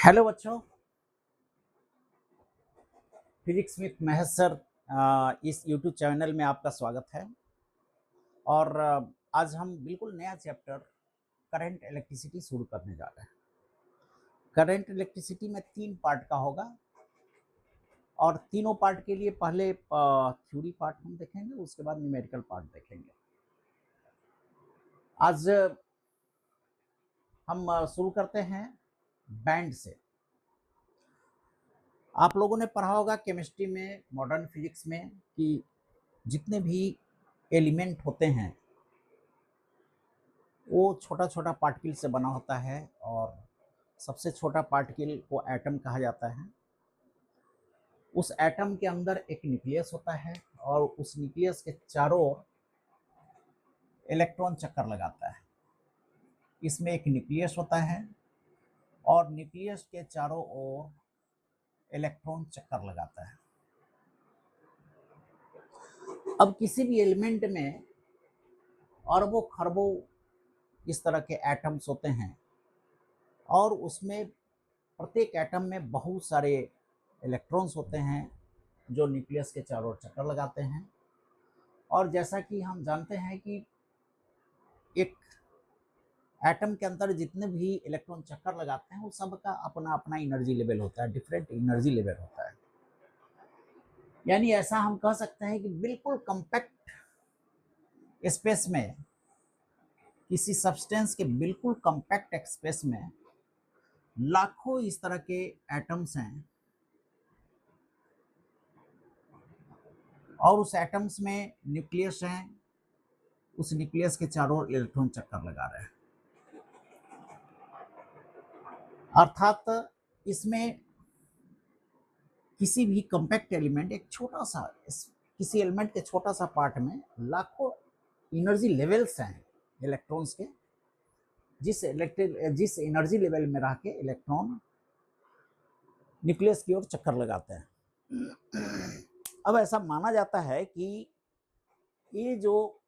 Hello बच्चों, physics with Mahesh sir इस YouTube channel में आपका स्वागत है। और आज हम बिल्कुल नया चैप्टर करंट इलेक्ट्रिसिटी शुरू करने जा रहे हैं। करंट इलेक्ट्रिसिटी में 3 पार्ट का होगा और तीनों पार्ट के लिए पहले थ्योरी पार्ट हम देखेंगे, उसके बाद न्यूमेरिकल पार्ट देखेंगे। आज हम शुरू करते हैं बैंड से। आप लोगों ने पढ़ा होगा केमिस्ट्री में, मॉडर्न फिजिक्स में कि जितने भी एलिमेंट होते हैं वो छोटा छोटा पार्टिकल से बना होता है और सबसे छोटा पार्टिकल को एटम कहा जाता है। उस एटम के अंदर एक न्यूक्लियस होता है और उस न्यूक्लियस के चारों ओर इलेक्ट्रॉन चक्कर लगाता है। इसमें एक न्यूक्लियस होता है और न्यूक्लियस के चारों ओर इलेक्ट्रॉन चक्कर लगाता है। अब किसी भी एलिमेंट में अरबों खरबों इस तरह के एटम्स होते हैं और उसमें प्रत्येक एटम में बहुत सारे इलेक्ट्रॉन्स होते हैं जो न्यूक्लियस के चारों ओर चक्कर लगाते हैं। और जैसा कि हम जानते हैं कि एक एटम के अंदर जितने भी इलेक्ट्रॉन चक्कर लगाते हैं वो सबका अपना अपना एनर्जी लेवल होता है, डिफरेंट एनर्जी लेवल होता है। यानी ऐसा हम कह सकते हैं कि बिल्कुल कॉम्पैक्ट स्पेस में, किसी सब्सटेंस के बिल्कुल कॉम्पैक्ट स्पेस में लाखों इस तरह के एटम्स हैं और उस एटम्स में न्यूक्लियस है, उस न्यूक्लियस के चारों ओर इलेक्ट्रॉन चक्कर लगा रहे हैं। अर्थात इसमें किसी भी कॉम्पैक्ट एलिमेंट, एक छोटा सा किसी एलिमेंट के छोटा सा पार्ट में लाखों एनर्जी लेवल्स हैं इलेक्ट्रॉन्स के, जिस एनर्जी लेवल में रह के इलेक्ट्रॉन न्यूक्लियस की ओर चक्कर लगाते हैं। अब ऐसा माना जाता है कि ये जो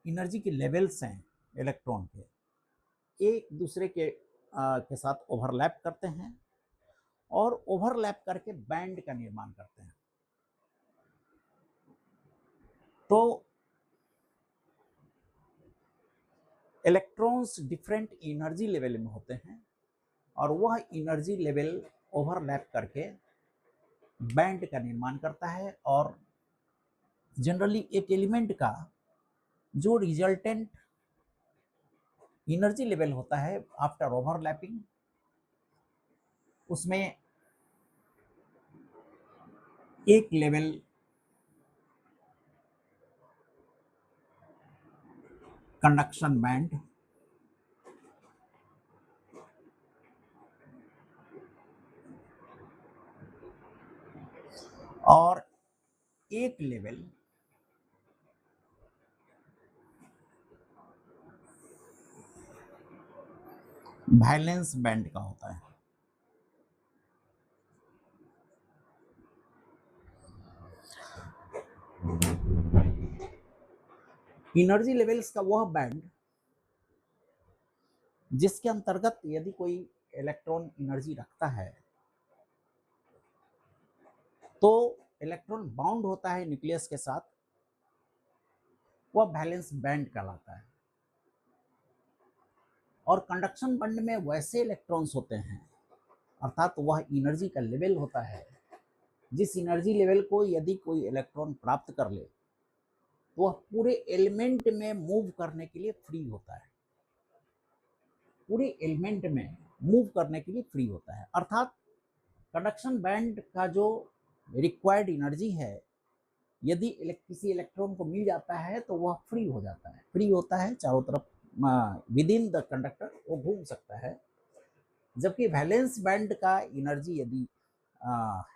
एनर्जी के लेवल्स हैं इलेक्ट्रॉन के, एक दूसरे के साथ ओवरलैप करते हैं और ओवरलैप करके बैंड का निर्माण करते हैं। तो इलेक्ट्रॉन्स डिफरेंट एनर्जी लेवल में होते हैं और वह एनर्जी लेवल ओवरलैप करके बैंड का निर्माण करता है। और जनरली एक एलिमेंट का जो रिजल्टेंट एनर्जी लेवल होता है आफ्टर ओवरलैपिंग, उसमें एक लेवल कंडक्शन बैंड और एक लेवल वैलेंस बैंड का होता है। एनर्जी लेवल्स का वह बैंड जिसके अंतर्गत यदि कोई इलेक्ट्रॉन एनर्जी रखता है तो इलेक्ट्रॉन बाउंड होता है न्यूक्लियस के साथ, वह वैलेंस बैंड कहलाता है। और कंडक्शन बैंड में वैसे इलेक्ट्रॉन्स होते हैं, अर्थात वह एनर्जी का लेवल होता है जिस एनर्जी लेवल को यदि कोई इलेक्ट्रॉन प्राप्त कर ले तो वह पूरे एलिमेंट में मूव करने के लिए फ्री होता है, पूरे एलिमेंट में मूव करने के लिए फ्री होता है। अर्थात कंडक्शन बैंड का जो रिक्वायर्ड एनर्जी है, यदि किसी इलेक्ट्रॉन को मिल जाता है तो वह फ्री हो जाता है, फ्री होता है, चारों तरफ विद इन द कंडक्टर वो घूम सकता है। जबकि वैलेंस बैंड का एनर्जी यदि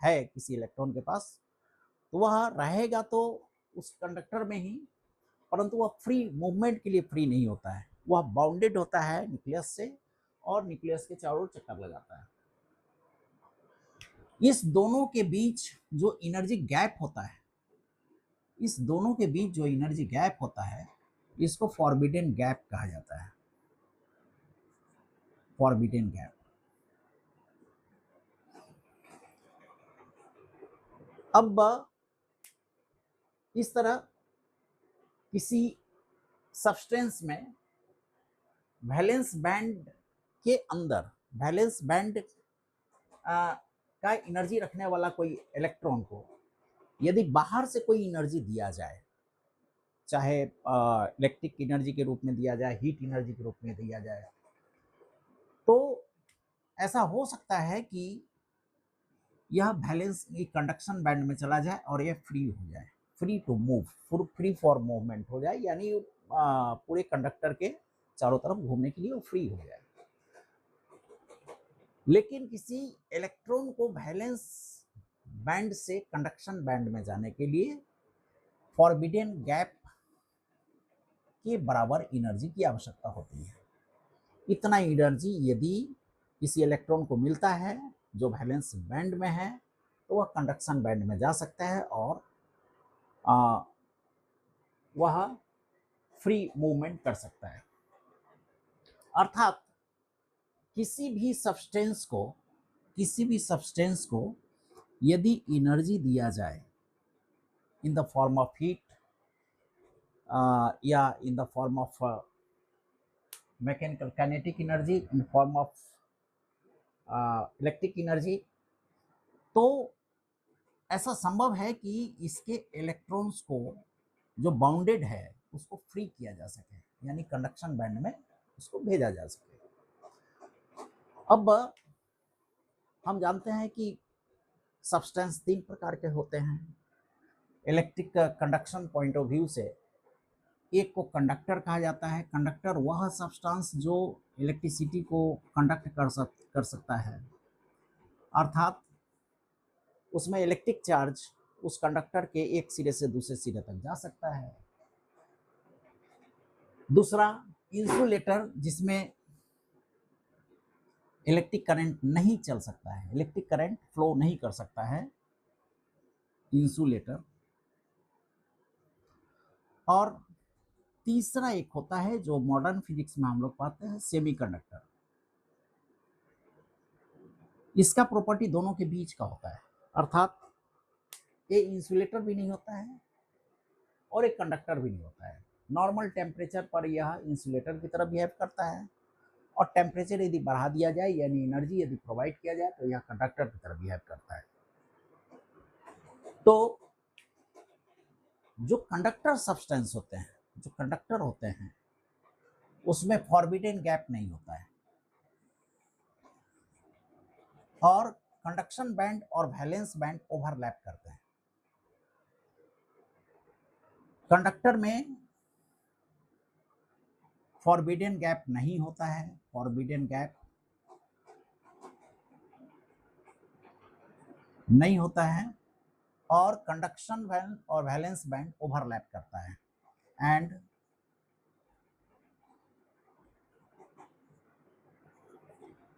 है किसी इलेक्ट्रॉन के पास तो वह रहेगा तो उस कंडक्टर में ही, परंतु वह फ्री मूवमेंट के लिए फ्री नहीं होता है, वह बाउंडेड होता है न्यूक्लियस से और न्यूक्लियस के चारों ओर चक्कर लगाता है। इस दोनों के बीच जो एनर्जी गैप होता है, इस दोनों के बीच जो एनर्जी गैप होता है, इसको फॉरबिडन गैप कहा जाता है। Forbidden gap. अब इस तरह किसी सब्सटेंस में वैलेंस बैंड के अंदर वैलेंस बैंड का एनर्जी रखने वाला कोई इलेक्ट्रॉन को यदि बाहर से कोई एनर्जी दिया जाए, चाहे इलेक्ट्रिक एनर्जी के रूप में दिया जाए, हीट एनर्जी के रूप में दिया जाए, तो ऐसा हो सकता है कि यह वैलेंस कंडक्शन बैंड में चला जाए और यह फ्री हो जाए, free to move, free for movement हो जाए, यानी पूरे कंडक्टर के चारों तरफ घूमने के लिए वो फ्री हो जाए। लेकिन किसी इलेक्ट्रॉन को वैलेंस बैंड से कंडक्शन बैंड में जाने के लिए फॉरबिडन गैप के बराबर एनर्जी की आवश्यकता होती है। इतना एनर्जी यदि किसी इलेक्ट्रॉन को मिलता है जो वैलेंस बैंड में है, तो वह कंडक्शन बैंड में जा सकता है और वह फ्री मूवमेंट कर सकता है। अर्थात किसी भी सब्सटेंस को यदि एनर्जी दिया जाए in the form of heat या in the form of mechanical kinetic energy, in form of electric energy, तो ऐसा संभव है कि इसके इलेक्ट्रॉन्स को जो बाउंडेड है उसको फ्री किया जा सके, यानी कंडक्शन बैंड में उसको भेजा जा सके। अब हम जानते हैं कि सब्सटेंस 3 प्रकार के होते हैं। Electric conduction point of view से एक को कंडक्टर कहा जाता है। कंडक्टर वह सब्सटेंस जो इलेक्ट्रिसिटी को कंडक्ट कर सकता है, अर्थात उसमें इलेक्ट्रिक चार्ज उस कंडक्टर के एक सिरे से दूसरे सिरे तक जा सकता है। दूसरा इंसुलेटर, जिसमें इलेक्ट्रिक करंट नहीं चल सकता है, इलेक्ट्रिक करंट फ्लो नहीं कर सकता है, इंसुलेटर। और तीसरा एक होता है जो मॉडर्न फिजिक्स में हम लोग पाते हैं, सेमीकंडक्टर। इसका प्रॉपर्टी दोनों के बीच का होता है, अर्थात ये इंसुलेटर भी नहीं होता है और एक कंडक्टर भी नहीं होता है। नॉर्मल टेम्परेचर पर यह इंसुलेटर की तरह बिहेव करता है और टेम्परेचर यदि बढ़ा दिया जाए, यानी एनर्जी यदि प्रोवाइड किया जाए, तो यह कंडक्टर की तरह बिहेव करता है। तो जो कंडक्टर सब्सटेंस होते हैं, जो कंडक्टर होते हैं, उसमें फॉरबिडन गैप नहीं होता है और कंडक्शन बैंड और वैलेंस बैंड ओवरलैप करते हैं। कंडक्टर में फॉरबिडन गैप नहीं होता है, फॉरबिडन गैप नहीं होता है और कंडक्शन बैंड और वैलेंस बैंड ओवरलैप करता है एंड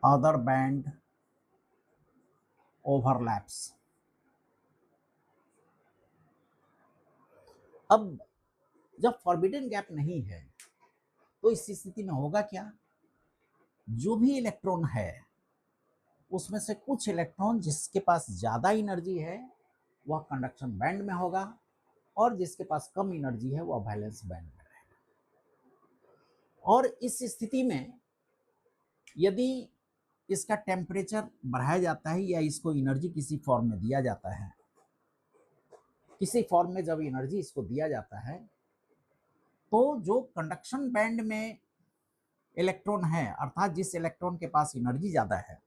अदर बैंड ओवरलैप्स। अब जब फॉरबिडन गैप नहीं है तो इस स्थिति में होगा क्या, जो भी इलेक्ट्रॉन है उसमें से कुछ इलेक्ट्रॉन जिसके पास ज्यादा एनर्जी है वह कंडक्शन बैंड में होगा और जिसके पास कम एनर्जी है वह वैलेंस बैंड में रहेगा। और इस स्थिति में यदि इसका टेम्परेचर बढ़ाया जाता है या इसको एनर्जी किसी फॉर्म में दिया जाता है, किसी फॉर्म में जब एनर्जी इसको दिया जाता है, तो जो कंडक्शन बैंड में इलेक्ट्रॉन है, अर्थात जिस इलेक्ट्रॉन के पास एनर्जी ज्यादा है,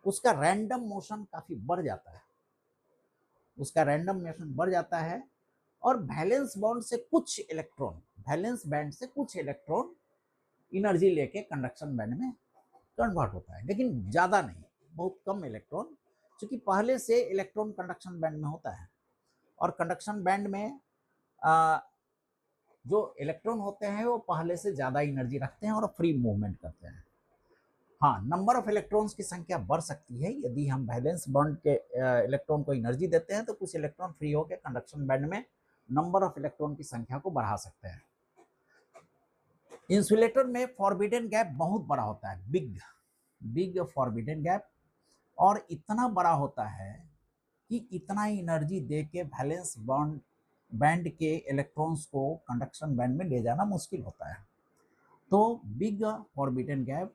उसका रैंडम मोशन काफी बढ़ जाता है, उसका रैंडम मोशन बढ़ जाता है और वैलेंस बॉन्ड से कुछ इलेक्ट्रॉन, वैलेंस बैंड से कुछ इलेक्ट्रॉन एनर्जी लेके कंडक्शन बैंड में कन्वर्ट होता है, लेकिन ज्यादा नहीं, बहुत कम इलेक्ट्रॉन, क्योंकि पहले से इलेक्ट्रॉन कंडक्शन बैंड में होता है और कंडक्शन बैंड में जो इलेक्ट्रॉन होते हैं वो पहले से ज्यादा एनर्जी रखते हैं और फ्री मूवमेंट करते हैं। हाँ, नंबर ऑफ इलेक्ट्रॉन्स की संख्या बढ़ सकती है, यदि हम वैलेंस बॉन्ड के इलेक्ट्रॉन को एनर्जी देते हैं तो कुछ इलेक्ट्रॉन फ्री होकर कंडक्शन बैंड में नंबर ऑफ इलेक्ट्रॉन की संख्या को बढ़ा सकते हैं। इंसुलेटर में फॉरबिडन गैप बहुत बड़ा होता है, बिग फॉरबिडन गैप, और इतना बड़ा होता है कि इतना एनर्जी दे के वैलेंस बॉन्ड बैंड के इलेक्ट्रॉन्स को कंडक्शन बैंड में ले जाना मुश्किल होता है। तो बिग फॉरबिडन गैप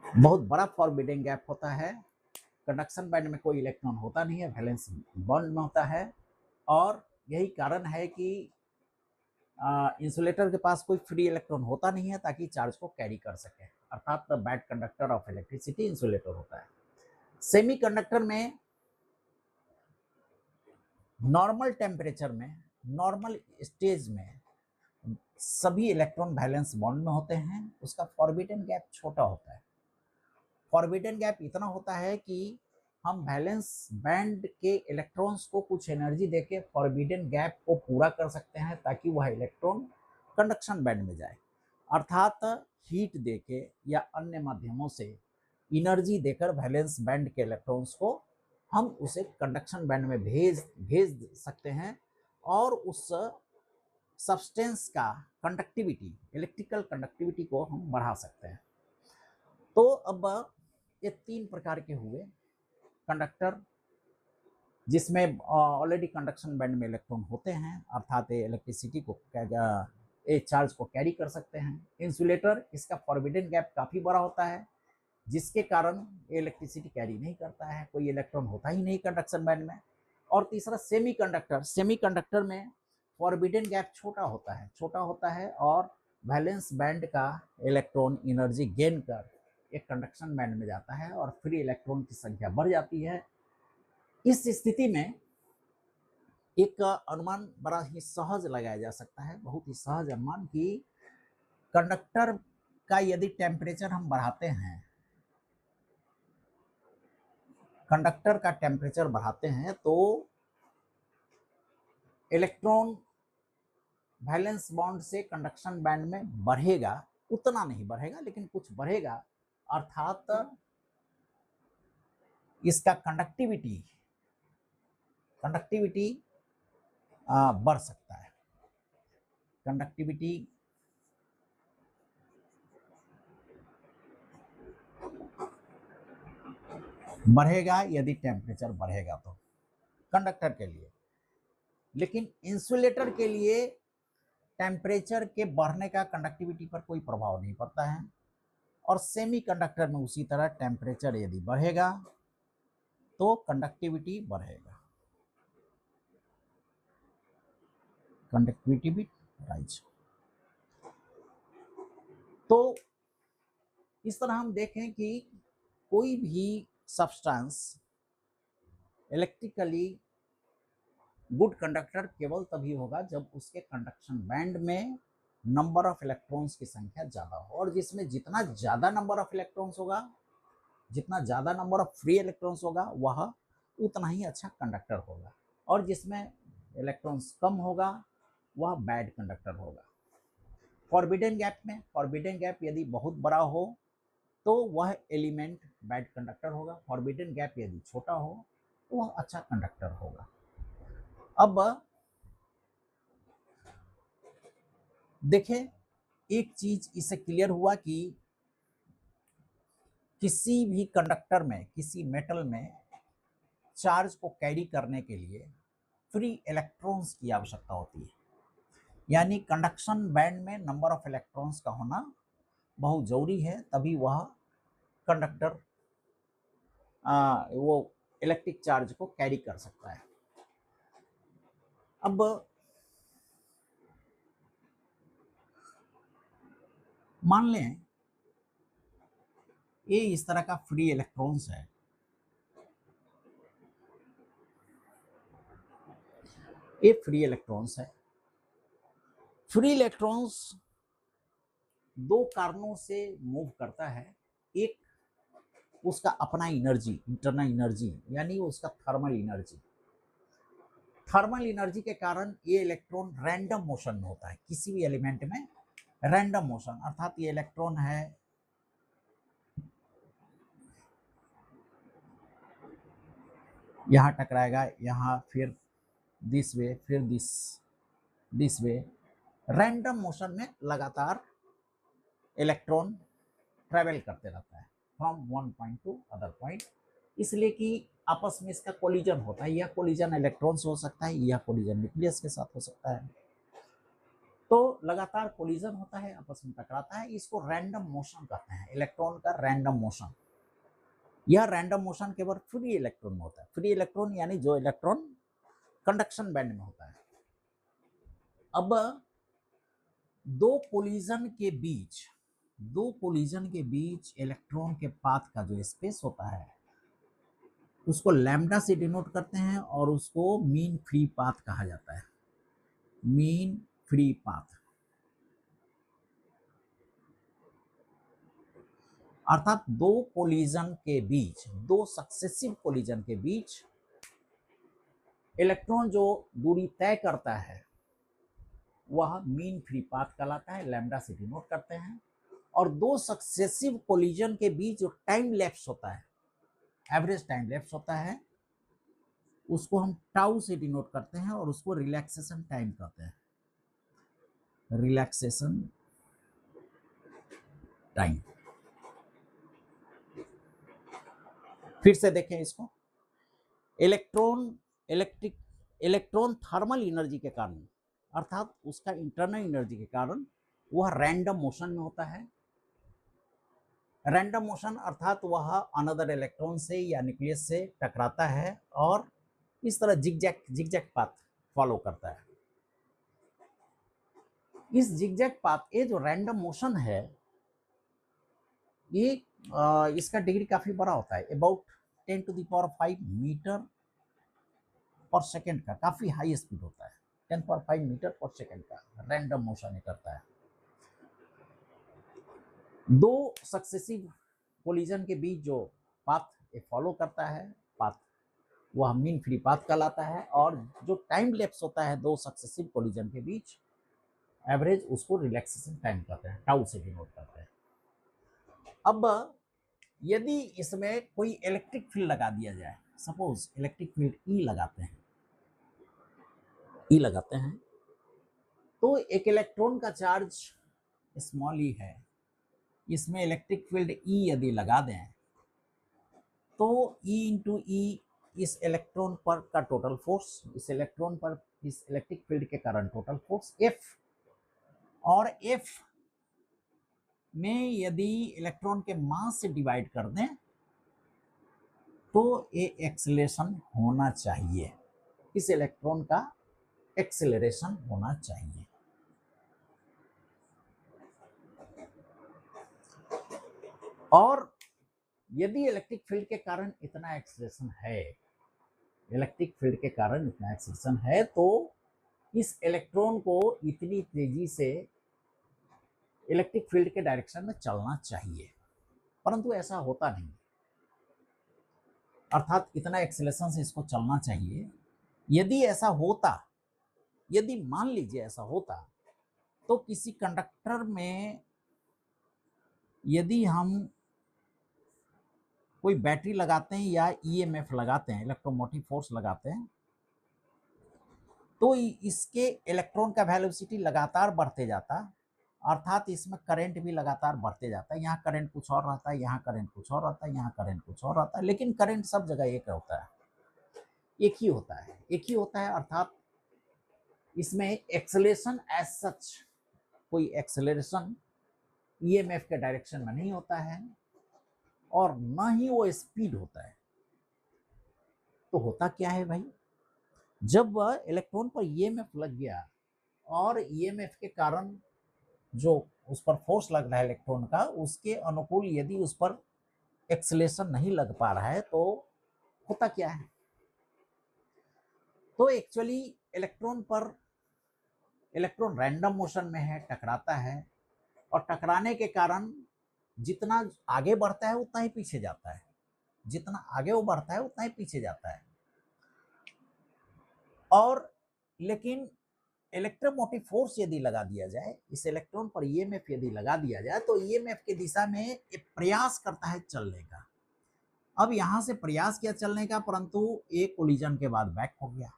बहुत बड़ा फॉरबिडन गैप होता है। कंडक्शन बैंड में कोई इलेक्ट्रॉन होता नहीं है, वैलेंस बॉन्ड में होता है, और यही कारण है कि इंसुलेटर के पास कोई फ्री इलेक्ट्रॉन होता नहीं है ताकि चार्ज को कैरी कर सके, अर्थात the bad conductor of electricity insulator होता है। सेमी कंडक्टर में नॉर्मल टेम्परेचर में, नॉर्मल स्टेज में सभी इलेक्ट्रॉन वैलेंस बॉन्ड में होते हैं, उसका फॉरबिडन गैप छोटा होता है। फॉरबिडन गैप इतना होता है कि हम वैलेंस बैंड के इलेक्ट्रॉन्स को कुछ एनर्जी देके फॉरबिडन गैप को पूरा कर सकते हैं ताकि वह इलेक्ट्रॉन कंडक्शन बैंड में जाए, अर्थात हीट देके या अन्य माध्यमों से एनर्जी देकर वैलेंस बैंड के इलेक्ट्रॉन्स को हम उसे कंडक्शन बैंड में भेज सकते हैं, और उस सब्सटेंस का कंडक्टिविटी, इलेक्ट्रिकल कंडक्टिविटी को हम बढ़ा सकते हैं। तो अब ये तीन प्रकार के हुए कंडक्टर, जिसमें ऑलरेडी कंडक्शन बैंड में इलेक्ट्रॉन होते हैं, अर्थात इलेक्ट्रिसिटी को चार्ज को कैरी कर सकते हैं। इंसुलेटर, इसका फॉरबिडन गैप काफ़ी बड़ा होता है, जिसके कारण इलेक्ट्रिसिटी कैरी नहीं करता है, कोई इलेक्ट्रॉन होता ही नहीं कंडक्शन बैंड में। और तीसरा सेमी कंडक्टर, सेमी कंडक्टर में फॉरबिडन गैप छोटा होता है और वैलेंस बैंड का इलेक्ट्रॉन एनर्जी गेन कर एक कंडक्शन बैंड में जाता है और फ्री इलेक्ट्रॉन की संख्या बढ़ जाती है। इस स्थिति में एक अनुमान बड़ा ही सहज लगाया जा सकता है, बहुत ही सहज अनुमान, कि कंडक्टर का यदि टेम्परेचर हम बढ़ाते हैं, कंडक्टर का टेम्परेचर बढ़ाते हैं तो इलेक्ट्रॉन वैलेंस बॉन्ड से कंडक्शन बैंड में बढ़ेगा, उतना नहीं बढ़ेगा लेकिन कुछ बढ़ेगा, अर्थात इसका कंडक्टिविटी बढ़ सकता है। कंडक्टिविटी बढ़ेगा यदि टेम्परेचर बढ़ेगा तो, कंडक्टर के लिए। लेकिन इंसुलेटर के लिए टेम्परेचर के बढ़ने का कंडक्टिविटी पर कोई प्रभाव नहीं पड़ता है, और सेमी कंडक्टर में उसी तरह टेम्परेचर यदि बढ़ेगा तो कंडक्टिविटी बढ़ेगा, कंडक्टिविटी भी राइज। तो इस तरह हम देखें कि कोई भी सब्सटेंस इलेक्ट्रिकली गुड कंडक्टर केवल तभी होगा जब उसके कंडक्शन बैंड में नंबर ऑफ इलेक्ट्रॉन्स की संख्या ज़्यादा हो, और जिसमें जितना ज़्यादा नंबर ऑफ इलेक्ट्रॉन्स होगा, जितना ज़्यादा नंबर ऑफ फ्री इलेक्ट्रॉन्स होगा, वह उतना ही अच्छा कंडक्टर होगा, और जिसमें इलेक्ट्रॉन्स कम होगा वह बैड कंडक्टर होगा। फॉरबिडन गैप में, फॉरबिडन गैप यदि बहुत बड़ा हो तो वह एलिमेंट बैड कंडक्टर होगा, फॉरबिडन गैप यदि छोटा हो तो वह अच्छा कंडक्टर होगा। अब देखें, एक चीज इससे क्लियर हुआ कि किसी भी कंडक्टर में, किसी मेटल में चार्ज को कैरी करने के लिए फ्री इलेक्ट्रॉन्स की आवश्यकता होती है, यानी कंडक्शन बैंड में नंबर ऑफ इलेक्ट्रॉन्स का होना बहुत जरूरी है, तभी वह कंडक्टर वो इलेक्ट्रिक चार्ज को कैरी कर सकता है। अब मान लें ये इस तरह का फ्री इलेक्ट्रॉन्स है, ये फ्री इलेक्ट्रॉन्स है। फ्री इलेक्ट्रॉन्स दो कारणों से मूव करता है, एक उसका अपना एनर्जी, इंटरनल एनर्जी, यानी उसका थर्मल एनर्जी। थर्मल एनर्जी के कारण ये इलेक्ट्रॉन रैंडम मोशन में होता है, किसी भी एलिमेंट में रैंडम मोशन, अर्थात ये इलेक्ट्रॉन है यहाँ टकराएगा, यहाँ, फिर दिस वे, फिर दिस वे, रैंडम मोशन में लगातार इलेक्ट्रॉन ट्रेवल करते रहता है from one point two other point, इसलिए कि आपस में इसका कोलिजन होता है। यह कोलिजन इलेक्ट्रॉन से हो सकता है, यह कोलिजन न्यूक्लियस के साथ हो सकता है। तो लगातार कोलिजन होता है, आपस में टकराता है, इसको रैंडम मोशन कहते हैं, इलेक्ट्रॉन का रैंडम मोशन। यह रैंडम मोशन केवल फ्री इलेक्ट्रॉन में होता है। फ्री इलेक्ट्रॉन यानी जो इलेक्ट्रॉन कंडक्शन बैंड में होता है। अब दो कोलिजन के बीच इलेक्ट्रॉन के पाथ का जो स्पेस होता है उसको लैम्डा से डिनोट करते हैं और उसको मीन फ्री पाथ कहा जाता है। मीन फ्री पाथ अर्थात दो सक्सेसिव कोलिजन के बीच इलेक्ट्रॉन जो दूरी तय करता है वह मीन फ्री पाथ कहलाता है, लैम्डा से डिनोट करते हैं। और दो सक्सेसिव कोलिजन के बीच जो टाइम लैप्स होता है, एवरेज टाइम लैप्स होता है, उसको हम टाउ से डिनोट करते हैं और उसको रिलैक्सेशन टाइम कहते हैं, रिलैक्सेशन टाइम। फिर से देखें इसको, इलेक्ट्रॉन थर्मल एनर्जी के कारण अर्थात उसका इंटरनल एनर्जी के कारण वह रैंडम मोशन में होता है। रैंडम मोशन अर्थात वह अनदर इलेक्ट्रॉन से या न्यूक्लियस से टकराता है और इस तरह जिगजैग पाथ फॉलो करता है। इस जिगजैग पाथ, ये जो रैंडम मोशन है, ये इसका डिग्री काफी बड़ा होता है, अबाउट 10⁵ मीटर पर सेकेंड का, काफी हाई स्पीड होता है। 10⁵ मीटर पर सेकेंड का रैंडम मोशन करता है। दो सक्सेसिव कोलिजन के बीच जो पाथ फॉलो करता है, पाथ वह मीन फ्री पाथ कहलाता है। और जो टाइम लैप्स होता है दो सक्सेसिव कोलिजन के बीच, एवरेज, उसको रिलैक्सेशन टाइम कहते हैं, टाउ से डिनोट करते हैं। अब यदि इसमें कोई इलेक्ट्रिक फील्ड लगा दिया जाए, सपोज इलेक्ट्रिक फील्ड ई लगाते हैं, तो एक इलेक्ट्रॉन का चार्ज स्मॉल ई है, इसमें इलेक्ट्रिक फील्ड ई यदि लगा दें तो E इंटू ई इस इलेक्ट्रॉन पर का टोटल फोर्स, इस इलेक्ट्रॉन पर इस इलेक्ट्रिक फील्ड के कारण टोटल फोर्स F, और F में यदि इलेक्ट्रॉन के मास से डिवाइड कर दें तो ये एक्सेलरेशन होना चाहिए, इस इलेक्ट्रॉन का एक्सेलरेशन होना चाहिए। और यदि इलेक्ट्रिक फील्ड के कारण इतना एक्सेलरेशन है, तो इस इलेक्ट्रॉन को इतनी तेजी से इलेक्ट्रिक फील्ड के डायरेक्शन में चलना चाहिए, परंतु ऐसा होता नहीं। अर्थात इतना एक्सेलरेशन से इसको चलना चाहिए। यदि मान लीजिए ऐसा होता, तो किसी कंडक्टर में यदि हम कोई बैटरी लगाते हैं या ईएमएफ लगाते हैं, इलेक्ट्रोमोटिव फोर्स लगाते हैं, तो इसके इलेक्ट्रॉन का वेलोसिटी लगातार बढ़ते जाता, अर्थात इसमें करंट भी लगातार बढ़ते जाता है। यहाँ करंट कुछ और रहता है, यहाँ करंट कुछ और रहता है, यहाँ करंट कुछ और रहता है, लेकिन करंट सब जगह एक होता है, एक ही होता है। अर्थात इसमें एक्सेलरेशन एज सच, कोई एक्सेलरेशन ईएमएफ के डायरेक्शन में नहीं होता है और ना ही वो स्पीड होता है। तो होता क्या है भाई, जब इलेक्ट्रॉन पर ईएमएफ लग गया और ईएमएफ के कारण जो उस पर फोर्स लग रहा है इलेक्ट्रॉन का, उसके अनुकूल यदि उस पर एक्सेलरेशन नहीं लग पा रहा है, तो होता क्या है, तो एक्चुअली इलेक्ट्रॉन रैंडम मोशन में है, टकराता है, और टकराने के कारण जितना आगे बढ़ता है उतना ही पीछे जाता है, जितना आगे वो बढ़ता है उतना ही पीछे जाता है। और लेकिन इलेक्ट्रोमोटिव फोर्स यदि लगा दिया जाए, इस इलेक्ट्रॉन पर ईएमएफ यदि लगा दिया जाए, तो ईएमएफ की दिशा में एक प्रयास करता है चलने का। अब यहां से प्रयास किया चलने का, परंतु एक कोलिजन के बाद बैक हो गया,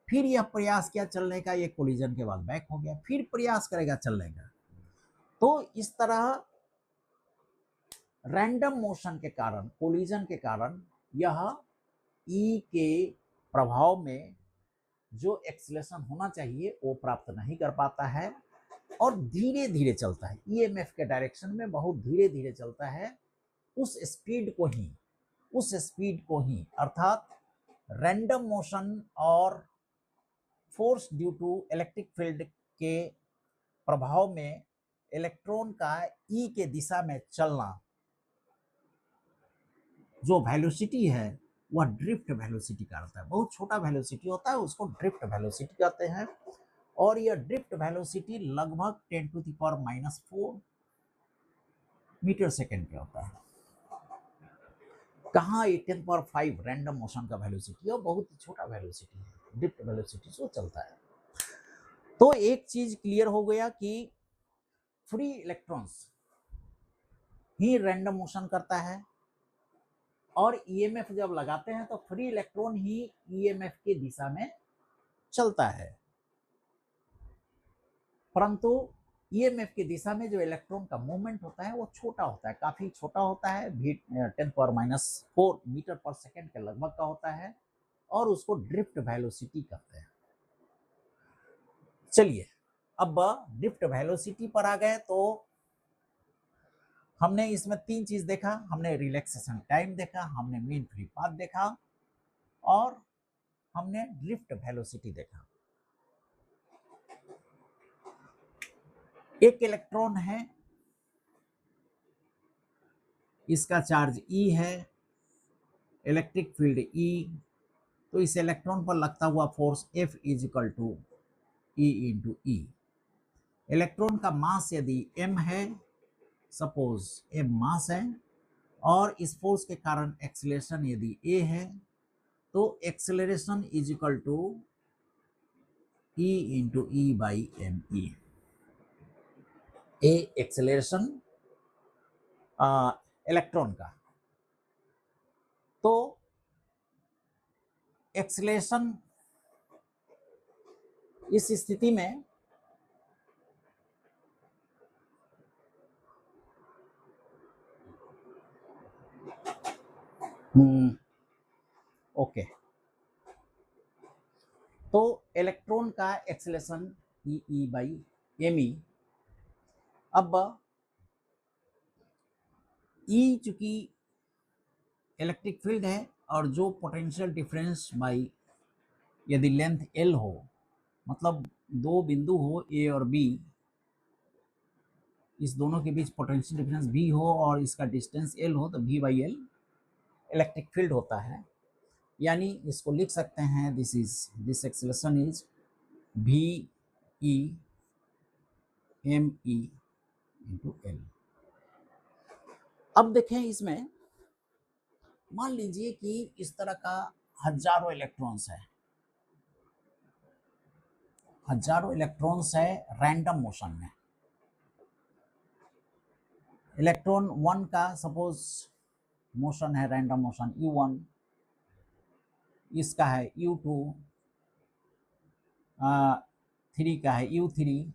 फिर यह प्रयास किया चलने का, एक कोलिजन के बाद बैक हो गया, फिर प्रयास करेगा चलने का। तो इस तरह रैंडम मोशन के कारण, कोलिजन के कारण यह ई के प्रभाव में जो एक्सीलरेशन होना चाहिए वो प्राप्त नहीं कर पाता है और धीरे धीरे चलता है, ईएमएफ के डायरेक्शन में बहुत धीरे धीरे चलता है। उस स्पीड को ही अर्थात रैंडम मोशन और force due to electric field के प्रभाव में इलेक्ट्रॉन का ई के दिशा में चलना, जो वेलोसिटी है वह ड्रिफ्ट वेलोसिटी कहलाता है। बहुत छोटा वेलोसिटी होता है, उसको ड्रिफ्ट वेलोसिटी कहते हैं। और यह ड्रिफ्ट वेलोसिटी लगभग 10⁻⁻⁴ मीटर सेकेंड पे होता है। कहाँ 10⁻⁵ रैंडम मोशन का वेलोसिटी है, बहुत ही छोटा वेलोसिटी है, ड्रिफ्ट वेलोसिटी से चलता है। तो एक चीज क्लियर हो गया कि फ्री इलेक्ट्रॉन्स ही रैंडम मोशन करता है और ईएमएफ जब लगाते हैं तो फ्री इलेक्ट्रॉन ही ईएमएफ की दिशा में चलता है, परंतु ईएमएफ की दिशा में जो इलेक्ट्रॉन का मूवमेंट होता है वो छोटा होता है, काफी छोटा होता है, 10⁻⁴ मीटर पर सेकेंड के लगभग का होता है और उसको ड्रिफ्ट वेलोसिटी कहते हैं। चलिए अब ड्रिफ्ट वेलोसिटी पर आ गए तो हमने इसमें तीन चीज देखा, हमने रिलैक्सेशन टाइम देखा, हमने मीन फ्री पाथ देखा और हमने ड्रिफ्ट वेलोसिटी देखा। एक इलेक्ट्रॉन है, इसका चार्ज E है, इलेक्ट्रिक फील्ड E, तो इस इलेक्ट्रॉन पर लगता हुआ force F = E × E। Electron का मास यदि m है, सपोज m मास है, और इस फोर्स के कारण एक्सेलरेशन यदि a है, तो एक्सेलरेशन = E × E/me। ए एक्सेलरेशन इलेक्ट्रॉन का, तो एक्सेलरेशन इस स्थिति में ओके, तो इलेक्ट्रॉन का एक्सेलरेशन E/me। अब E चूंकि इलेक्ट्रिक फील्ड है और जो पोटेंशियल डिफरेंस बाई यदि लेंथ L हो, मतलब दो बिंदु हो A और B, इस दोनों के बीच पोटेंशियल डिफरेंस V हो और इसका डिस्टेंस L हो, तो V/L इलेक्ट्रिक फील्ड होता है। यानी इसको लिख सकते हैं, this acceleration is VE me × L। अब देखें इसमें, मान लीजिए कि इस तरह का हजारों इलेक्ट्रॉन्स है, रैंडम मोशन में। इलेक्ट्रॉन 1 का सपोज मोशन है, रैंडम मोशन U1, इसका है U2, 3 का है U3,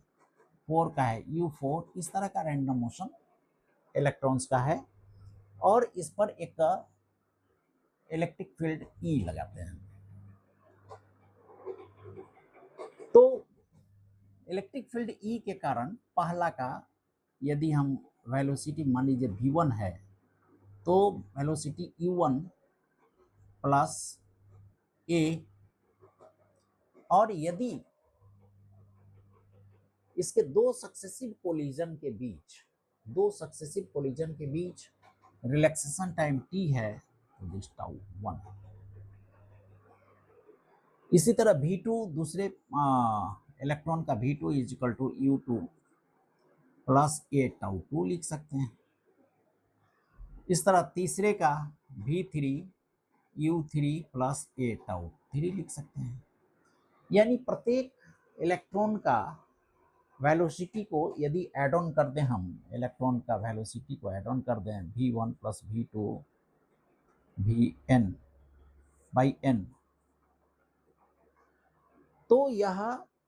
4 का है U4, इस तरह का रैंडम मोशन इलेक्ट्रॉन्स का है और इस पर एक इलेक्ट्रिक फील्ड E लगाते हैं। तो इलेक्ट्रिक फील्ड E के कारण पहला का यदि हम वेलोसिटी मान लीजिए V1 है, तो वेलोसिटी U1 + A, और यदि इसके दो सक्सेसिव कोलिजन के बीच रिलैक्सेशन टाइम T है, तो दिस τ1। इसी तरह V2, दूसरे इलेक्ट्रॉन का V2 = U2 + A τ2 लिख सकते हैं। इस तरह तीसरे का V3 U3 + A τ3 लिख सकते हैं। यानी प्रत्येक इलेक्ट्रॉन का वेलोसिटी को यदि ऐड ऑन कर दें, हम इलेक्ट्रॉन का वेलोसिटी को ऐड ऑन कर दें V1 + V2 Vn/n, तो यह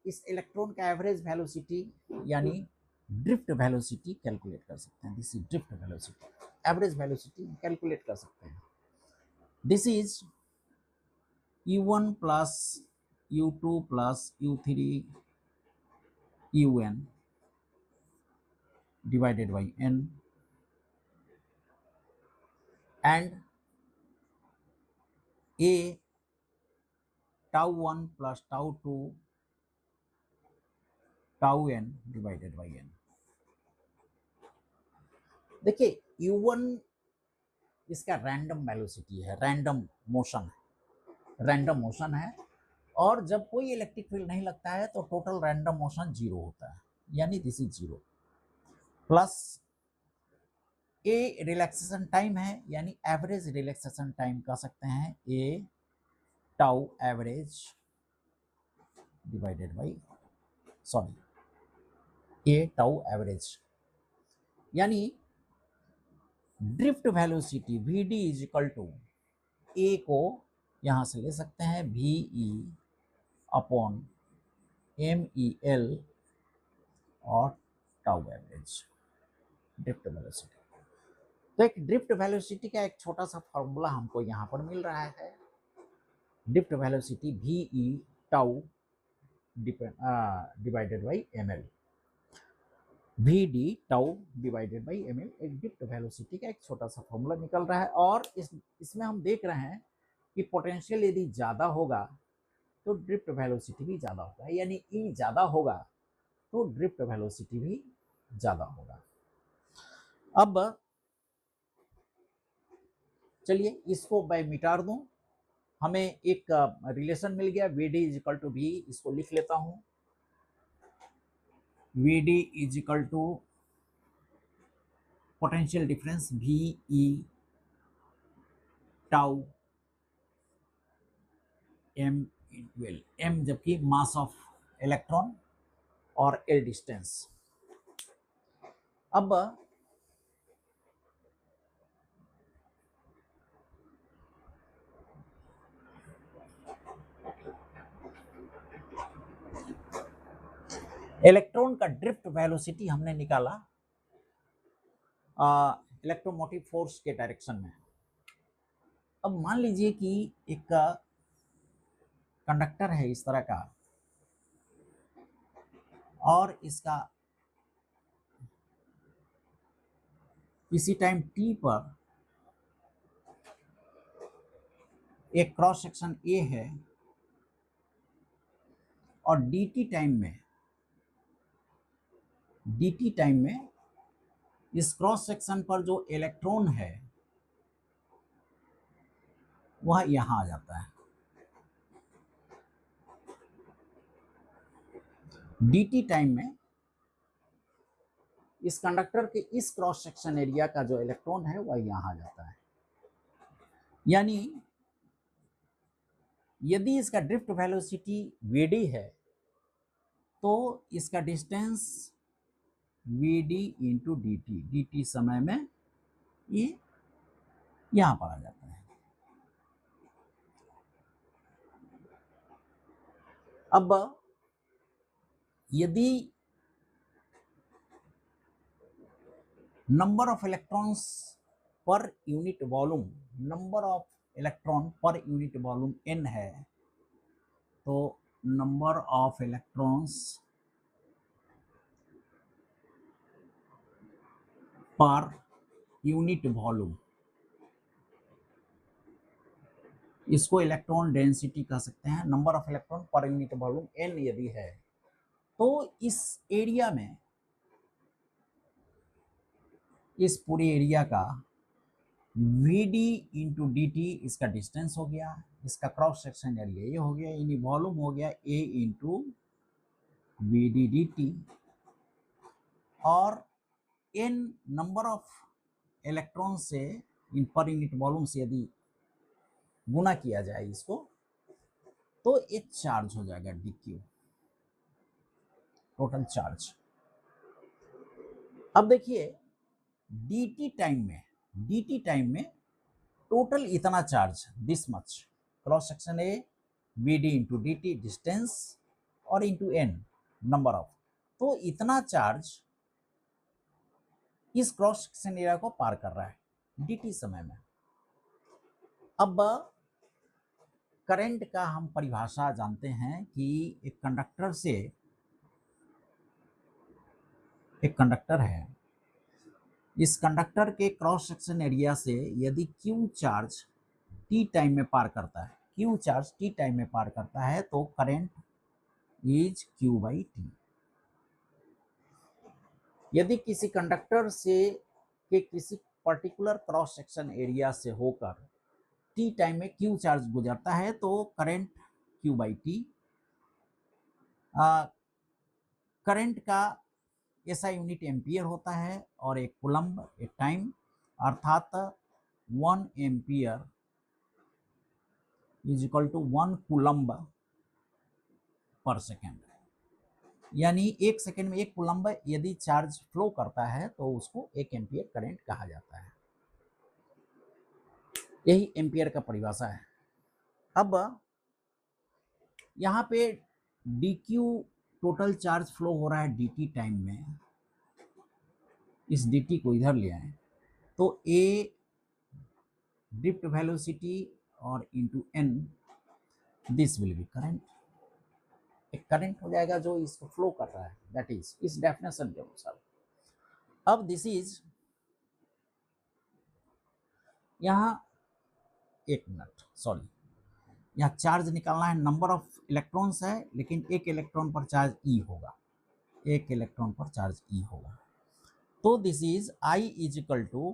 इस इलेक्ट्रॉन का एवरेज वेलोसिटी यानी ड्रिफ्ट वेलोसिटी कैलकुलेट कर सकते हैं। This is drift velocity, average velocity calculate कर सकते हैं। This is u1 plus u2 plus u3 un divided by n and a tau 1 plus tau 2 tau n divided by n। देखिए u1 इसका random velocity है, random motion है, और जब कोई इलेक्ट्रिक फील्ड नहीं लगता है तो टोटल रैंडम मोशन 0 होता है, यानी this is 0 plus a relaxation time है, यानी एवरेज रिलैक्सेशन टाइम कह सकते हैं, a tau average divided by a tau average, यानी drift velocity v d is equal to a को यहां से ले सकते हैं v e upon m e l और टाउ एवरेज ड्रिफ्ट वेलोसिटी। तो एक ड्रिफ्ट वेलोसिटी का एक छोटा सा फॉर्मूला हमको यहाँ पर मिल रहा है, drift velocity v e tau divided by m l, v d tau divided by m l, एक ड्रिफ्ट वेलोसिटी का एक छोटा सा फॉर्मूला निकल रहा है। और इसमें हम देख रहे हैं कि पोटेंशियल यदि ज़्यादा होगा तो ड्रिफ्ट वेलोसिटी भी ज़्यादा होगा, यानी ई ज़्यादा होगा तो ड्रिफ्ट वेलोसिटी भी ज़्यादा होगा। अब चलिए इसको मैं मिटा दूं, हमें एक रिलेशन मिल गया v d is equal to v, इसको लिख लेता हूं, v d is equal to potential difference v e tau m into l, m जबकि मास ऑफ इलेक्ट्रॉन और एल डिस्टेंस। अब इलेक्ट्रॉन का ड्रिफ्ट वेलोसिटी हमने निकाला इलेक्ट्रोमोटिव फोर्स के डायरेक्शन में। अब मान लीजिए कि एक कंडक्टर है इस तरह का, और इसका किसी टाइम t पर एक क्रॉस सेक्शन A है, और dt टाइम में इस क्रॉस सेक्शन पर जो इलेक्ट्रॉन है वह यहां आ जाता है। dt टाइम में इस कंडक्टर के इस क्रॉस सेक्शन एरिया का जो इलेक्ट्रॉन है वह यहां आ जाता है, यानी यदि इसका ड्रिफ्ट वेलोसिटी vd है तो इसका डिस्टेंस vd इंटू dt समय में ये यहां पर आ जाता है। अब यदि नंबर ऑफ इलेक्ट्रॉन्स पर unit volume, number of electron पर यूनिट वॉल्यूम n है, तो नंबर ऑफ इलेक्ट्रॉन्स पर यूनिट वॉल्यूम, इसको इलेक्ट्रॉन डेंसिटी कह सकते हैं। नंबर ऑफ इलेक्ट्रॉन पर यूनिट वॉल्यूम n यदि है तो इस एरिया में, इस पूरे एरिया का vd इंटू dt इसका डिस्टेंस हो गया, इसका क्रॉस सेक्शन एरिया ये हो गया, यानी वॉल्यूम हो गया a इंटू vd dt, और n नंबर ऑफ इलेक्ट्रॉन से इन पर यूनिट वॉल्यूम से यदि गुना किया जाए इसको तो एक चार्ज हो जाएगा dq, टोटल चार्ज। अब देखिए dt टाइम में टोटल इतना charge, this much, cross section A vd into dt distance और इंटू n नंबर ऑफ, तो इतना चार्ज इस क्रॉस सेक्शन एरिया को पार कर रहा है dt समय में। अब करंट का हम परिभाषा जानते हैं कि एक कंडक्टर से, एक कंडक्टर है, इस कंडक्टर के क्रॉस सेक्शन एरिया से यदि q चार्ज t टाइम में पार करता है, q चार्ज t टाइम में पार करता है तो current is q by T. यदि किसी कंडक्टर से के किसी पर्टिकुलर क्रॉस सेक्शन एरिया से होकर t टाइम में q चार्ज गुजरता है तो current q by t. Current का SI यूनिट एम्पियर होता है और एक कूलम्ब एक टाइम, अर्थात 1 ampere is equal to 1 coulomb पर सेकेंड। यानी 1 सेकेंड में 1 कूलम्ब यदि चार्ज फ्लो करता है तो उसको 1 एम्पियर करंट कहा जाता है। यही एम्पियर का परिभाषा है। अब यहाँ पे dq टोटल चार्ज फ्लो हो रहा है dt टाइम में, इस dt को इधर ले आए तो a ड्रिफ्ट वेलोसिटी और into n, this will B current. एक करंट हो जाएगा जो इसको फ्लो कर रहा है, दैट इज इस डेफिनेशन के अनुसार। अब दिस इज, यहाँ एक मिनट सॉरी, यहाँ चार्ज निकालना है, नंबर ऑफ इलेक्ट्रॉन्स है लेकिन एक इलेक्ट्रॉन पर चार्ज ई होगा, एक इलेक्ट्रॉन पर चार्ज ई होगा। तो this is I is equal to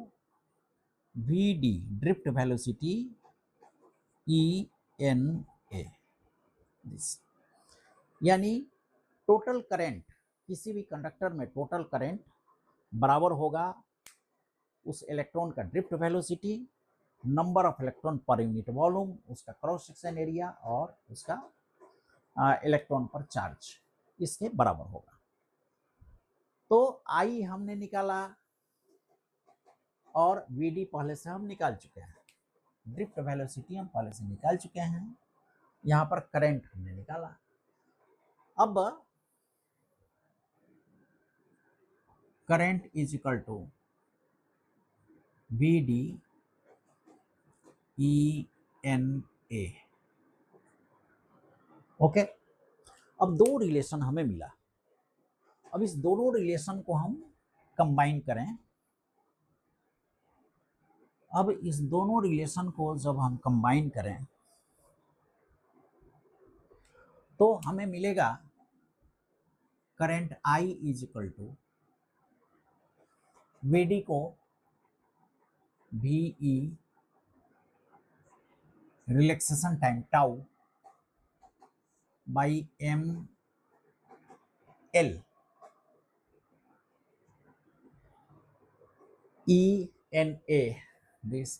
v d drift velocity e n a this. यानी टोटल करंट, किसी भी कंडक्टर में टोटल करंट बराबर होगा उस इलेक्ट्रॉन का drift velocity, number of electron पर यूनिट वॉल्यूम, उसका क्रॉस सेक्शन एरिया और उसका इलेक्ट्रॉन पर चार्ज, इसके बराबर होगा। तो आई हमने निकाला और वी डी पहले से हम निकाल चुके हैं, ड्रिफ्ट वेलोसिटी हम पहले से निकाल चुके हैं, यहाँ पर करंट हमने निकाला। अब current is equal to v d e n a. Okay, अब दो रिलेशन हमें मिला। अब इस दोनों रिलेशन को हम कंबाइन करें। अब इस दोनों रिलेशन को जब हम कंबाइन करें तो हमें मिलेगा current I is equal to v d को VE relaxation time tau by ML ENA, this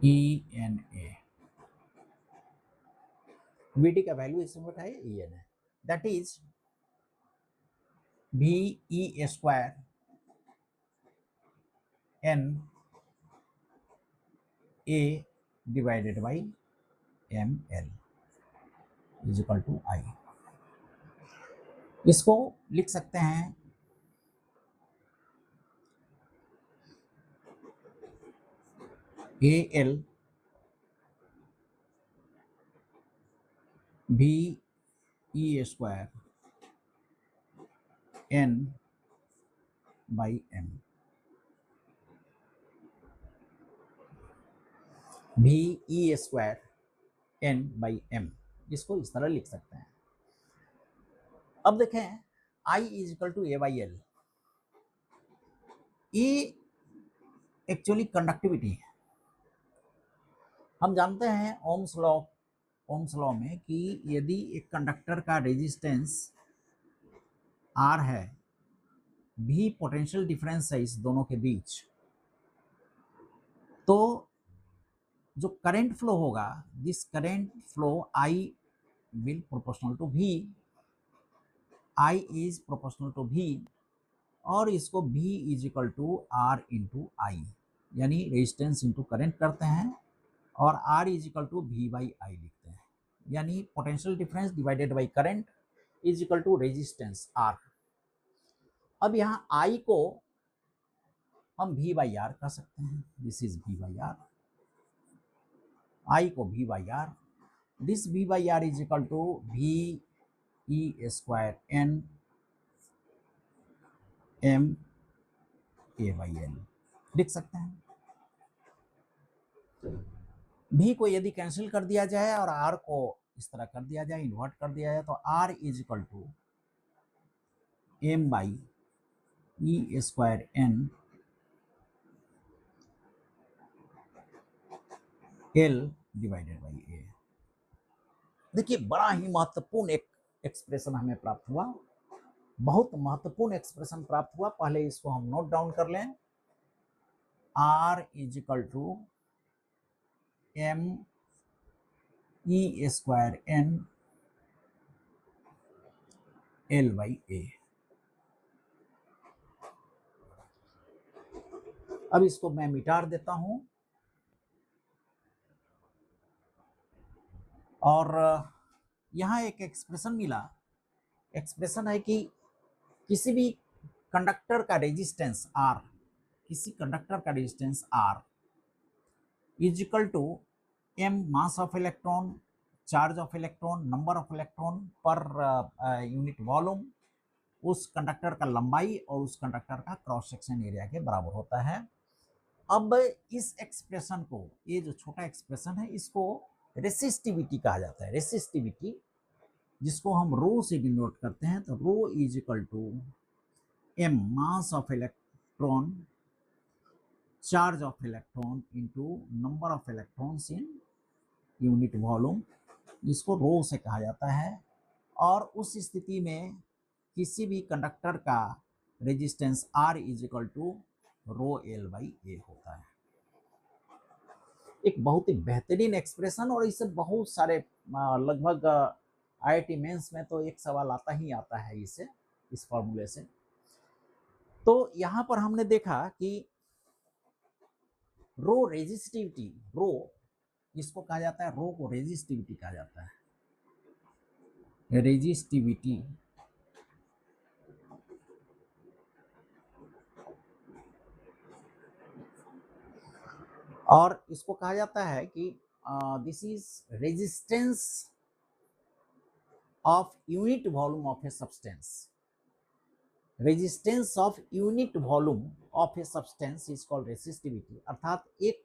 ENA, VD का वैल्यू इसमें बैठा है EN है, that is VE square N A divided by ML is equal to I। इसको लिख सकते हैं AL VE square N by M, VE square N by M, इसको इस तरह लिख सकते हैं। अब देखें I is equal to A by l. ये एक्चुअली कंडक्टिविटी है। हम जानते हैं ओम्स लॉ में कि यदि एक कंडक्टर का रेजिस्टेंस R है, V पोटेंशियल डिफरेंस है इस दोनों के बीच, तो जो करंट फ्लो होगा, this current flow I will proportional to V, I is proportional to V, और इसको V is equal to R into I, यानी रेजिस्टेंस इंटू करंट करते हैं और R is equal to V by I लिखते हैं, यानी potential difference divided by current is equal to resistance R. अब यहाँ आई को हम वी बाई आर कह सकते हैं, this is V by R, I को V by R, this V by R is equal to V e square n m a by l लिख सकते हैं। भी को यदि कैंसिल कर दिया जाए और आर को इस तरह कर दिया जाए, इन्वर्ट कर दिया जाए, तो R is equal to m by e square n l divided by A. देखिए बड़ा ही महत्वपूर्ण एक एक्सप्रेशन हमें प्राप्त हुआ, बहुत महत्वपूर्ण एक्सप्रेशन प्राप्त हुआ। पहले इसको हम नोट डाउन कर लें, R is equal to m e square n l by A. अब इसको मैं मिटा देता हूं और यहां एक एक्सप्रेशन मिला। एक्सप्रेशन है कि किसी भी कंडक्टर का रेजिस्टेंस आर, किसी कंडक्टर का resistance are is equal to m mass of electron, charge of electron, number of electron पर यूनिट वॉल्यूम, उस कंडक्टर का लंबाई और उस कंडक्टर का क्रॉस सेक्शन एरिया के बराबर होता है। अब इस एक्सप्रेशन को, ये जो छोटा एक्सप्रेशन है, इसको रेसिस्टिविटी कहा जाता है। रेसिस्टिविटी जिसको हम रो से डिनोट करते हैं, तो rho is equal to m mass of electron, charge of electron into number of electrons in unit volume, जिसको रो से कहा जाता है। और उस स्थिति में किसी भी कंडक्टर का resistance are is equal to rho l by A होता है। एक बहुत ही बेहतरीन एक्सप्रेशन, और इससे बहुत सारे लगभग IIT मेंस में तो एक सवाल आता ही आता है इसे, इस फॉर्मूले से। तो यहाँ पर हमने देखा कि रो रेजिस्टिविटी, रो इसको कहा जाता है, रो को रेजिस्टिविटी कहा जाता है। रेजिस्टिविटी और इसको कहा जाता है कि this is resistance of unit volume of a substance. Resistance of unit volume of a substance is called resistivity. अर्थात एक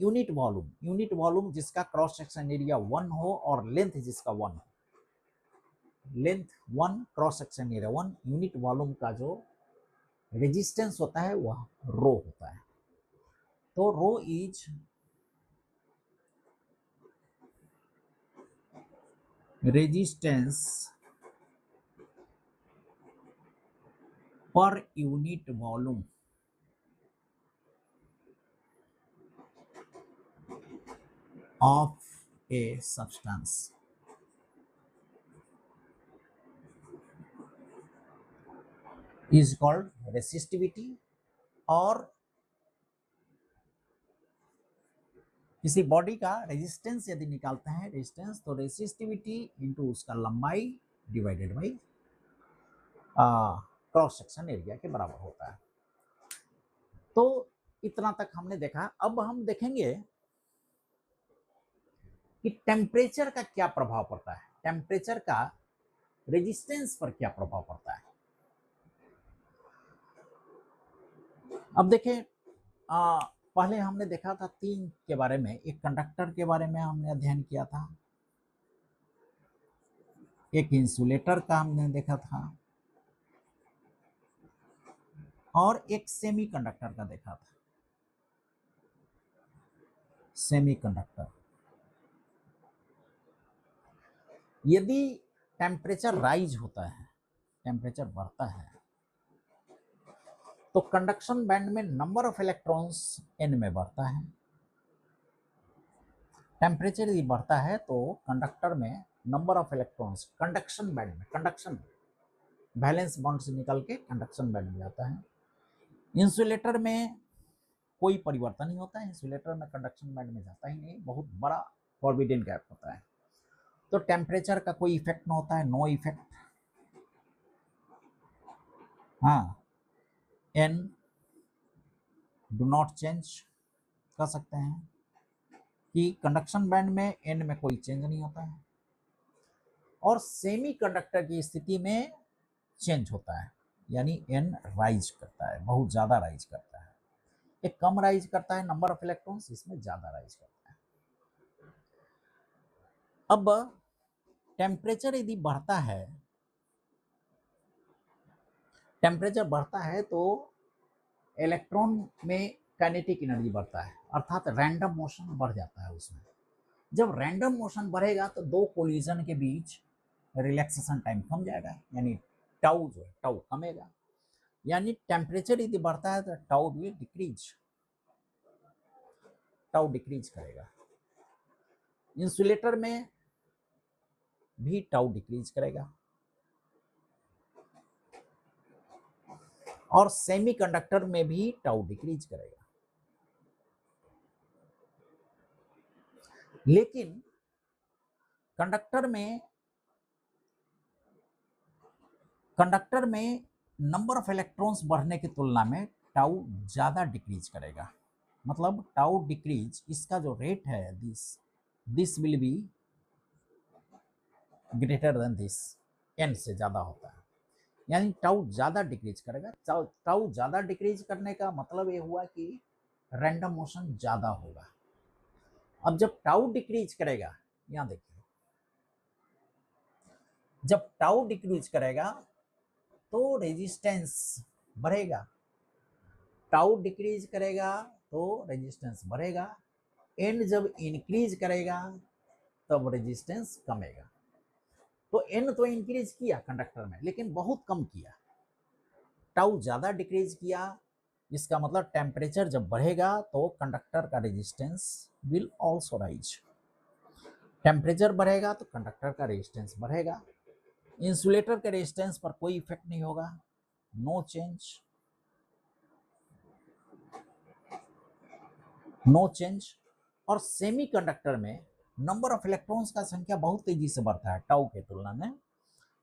यूनिट वॉल्यूम जिसका क्रॉस सेक्शन एरिया 1 हो और लेंथ जिसका 1 हो, length 1, cross section area 1, unit volume का जो resistance होता है वह रो होता है। तो rho is resistance per unit volume of a substance. Is called resistivity. और किसी बॉडी का रेजिस्टेंस यदि निकालते हैं, रेजिस्टेंस, तो रेसिस्टिविटी इंटू उसका लंबाई divided by cross section area के बराबर होता है। तो इतना तक हमने देखा। अब हम देखेंगे कि टेम्परेचर का क्या प्रभाव पड़ता है, टेम्परेचर का रेजिस्टेंस पर क्या प्रभाव पड़ता है। अब देखें, पहले हमने देखा था 3 के बारे में, एक कंडक्टर के बारे में हमने अध्ययन किया था, एक इंसुलेटर का हमने देखा था, और एक सेमीकंडक्टर का देखा था। सेमीकंडक्टर, यदि टेम्परेचर राइज होता है, टेम्परेचर बढ़ता है, तो कंडक्शन बैंड में नंबर ऑफ इलेक्ट्रॉन्स n में बढ़ता है। टेम्परेचर यदि बढ़ता है तो कंडक्टर में number of electrons conduction band में, कंडक्शन वैलेंस बॉन्ड से निकल के कंडक्शन बैंड में जाता है। इंसुलेटर में कोई परिवर्तन नहीं होता है, इंसुलेटर में कंडक्शन बैंड में जाता ही नहीं, बहुत बड़ा फॉरबिडन गैप होता है। तो टेम्परेचर का कोई इफेक्ट ना होता है, नो इफेक्ट। हाँ, एन डू नॉट चेंज कर सकते हैं कि कंडक्शन बैंड में एन में कोई चेंज नहीं होता है, और सेमी कंडक्टर की स्थिति में चेंज होता है, यानी एन राइज करता है, बहुत ज्यादा राइज करता है। एक कम राइज करता है नंबर ऑफ इलेक्ट्रॉन्स, इसमें ज्यादा राइज करता है। अब टेम्परेचर यदि बढ़ता है, टेम्परेचर बढ़ता है तो इलेक्ट्रॉन में काइनेटिक एनर्जी बढ़ता है, अर्थात रैंडम मोशन बढ़ जाता है उसमें। जब रैंडम मोशन बढ़ेगा तो दो कोलिजन के बीच रिलैक्सेशन टाइम कम जाएगा, यानी टाउ जो है टाउ कमेगा, यानी टेम्परेचर यदि बढ़ता है तो टाउ भी डिक्रीज, टाउ डिक्रीज करेगा। इंसुलेटर में भी टाउ डिक्रीज करेगा, और सेमीकंडक्टर में भी टाउ डिक्रीज करेगा। लेकिन कंडक्टर में नंबर ऑफ इलेक्ट्रॉन्स बढ़ने की तुलना में टाउ ज्यादा डिक्रीज करेगा। मतलब टाउ डिक्रीज, इसका जो रेट है this will be greater than this, n से ज्यादा होता है, यानी टाउ ज्यादा डिक्रीज करेगा। टाउ ज्यादा डिक्रीज करने का मतलब ये हुआ कि रैंडम मोशन ज्यादा होगा। अब जब टाउ डिक्रीज करेगा, यहां देखिए, जब टाउ डिक्रीज करेगा तो रेजिस्टेंस बढ़ेगा, टाउ डिक्रीज करेगा तो रेजिस्टेंस बढ़ेगा, एन जब इंक्रीज करेगा तब रेजिस्टेंस कमेगा। तो एन तो इंक्रीज किया कंडक्टर में, लेकिन बहुत कम किया, टाउ ज्यादा डिक्रीज किया। इसका मतलब टेम्परेचर जब बढ़ेगा तो कंडक्टर का resistance will also rise. Temperature बढ़ेगा तो कंडक्टर का रेजिस्टेंस बढ़ेगा। इंसुलेटर के रेजिस्टेंस पर कोई इफेक्ट नहीं होगा, नो चेंज, नो चेंज। और सेमीकंडक्टर में नंबर ऑफ इलेक्ट्रॉन्स का संख्या बहुत तेजी से बढ़ता है टाउ के तुलना में,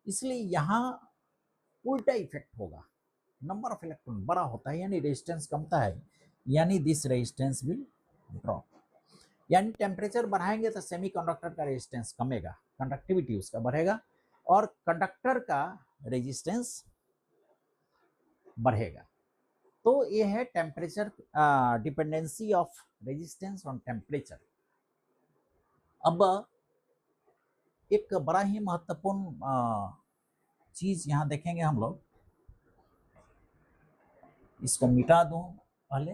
इसलिए यहां उल्टा इफेक्ट होगा, नंबर ऑफ इलेक्ट्रॉन बड़ा होता है यानी रेजिस्टेंस कमता है, यानी दिस रेजिस्टेंस विल ड्रॉप। यानी टेम्परेचर बढ़ाएंगे तो सेमीकंडक्टर का रेजिस्टेंस कमेगा, कंडक्टिविटी उसका बढ़ेगा, और कंडक्टर का रेजिस्टेंस बढ़ेगा। तो ये है temperature dependency of resistance on temperature. अब एक बड़ा ही महत्वपूर्ण चीज यहां देखेंगे हम लोग, इसको मिटा दूं पहले।